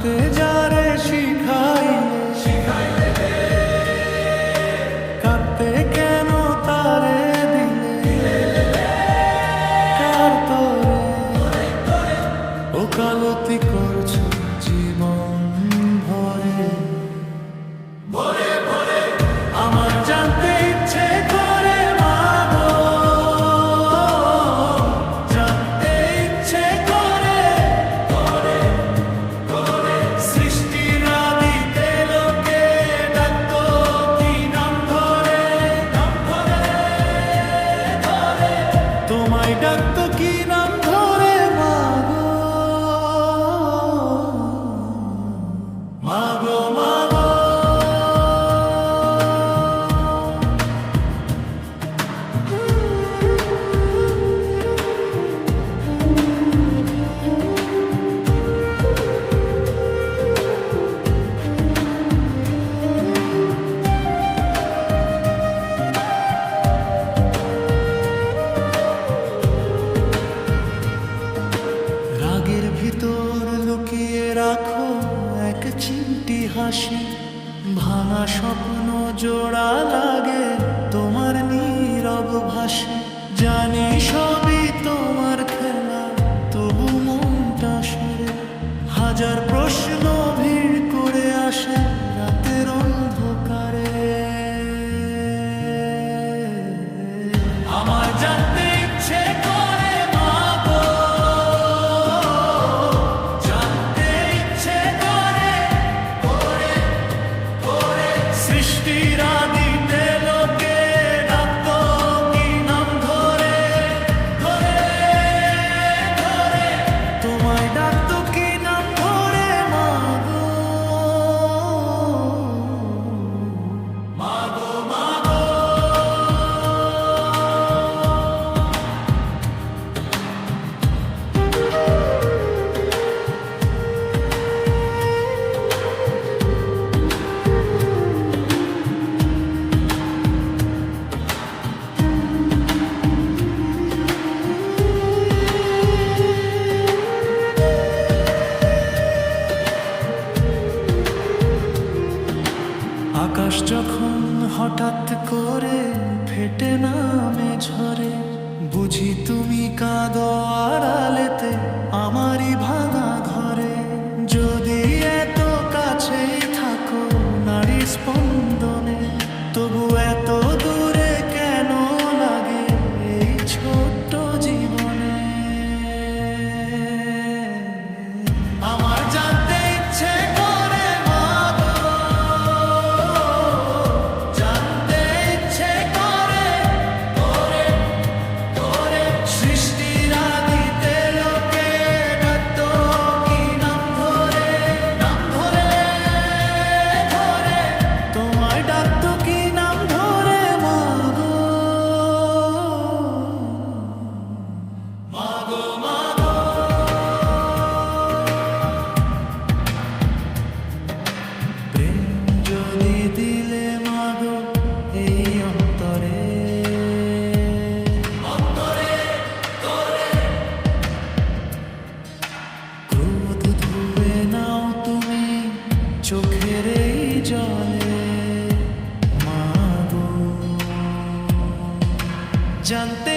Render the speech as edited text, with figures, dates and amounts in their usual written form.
হাসতে যারে শিখাইলে কাঁদতে কেন তারে দিলে কার তোরে ওকালতি করছো জীবন ভরে আমার জানতে ইচ্ছে করে মাগো, জানতে ইচ্ছে করে সৃষ্টির আদিতে লোকে ডাকতো কি নাম ধরে তোমায় ডাকতো কি নাম ধরে মাগো, মাগো মাগো। রাগের ভিতর লুকিয়ে রাখো এক চিমটি হাসি, ভাঙা স্বপ্ন জোড়া লাগে তোমার নীরব ভাষে। জানি সবই তোমার খেলা, তবু মনটা সরে হাজার প্রশ্ন ভিড় করে আসে রাতের অন্ধকারে। আমার জানতে ইচ্ছে করে মাগো, জানতে ইচ্ছে করে সৃষ্টির আদিতে লোকে ডাকতো কি নাম ধরে তোমায় ডাকতো কি নাম ধরে মাগো, মাগো মাগো। আকাশ যখন হঠাৎ করে ফেটে নামে ঝরে, বুঝি তুমি কাঁদো আড়ালেতে আমারই ভাঙা ঘরে। যদি এত কাছেই থাকো নারীর স্পন্দনে, তবু এত দূরে কেন লাগে এই ছোট্ট জীবনে। আমার জানতে ইচ্ছে করে মাগো, জানতে ইচ্ছে করে সৃষ্টির আদিতে লোকে ডাকতো কি নাম ধরে তোমায় ডাকতো কি নাম ধরে মাগো, মাগো মাগো। প্রেম যদি দিলে মাগো এই অন্তরে ক্রোধ ধুয়ে নাও তুমি চোখের এই জলে মাগো, জানতে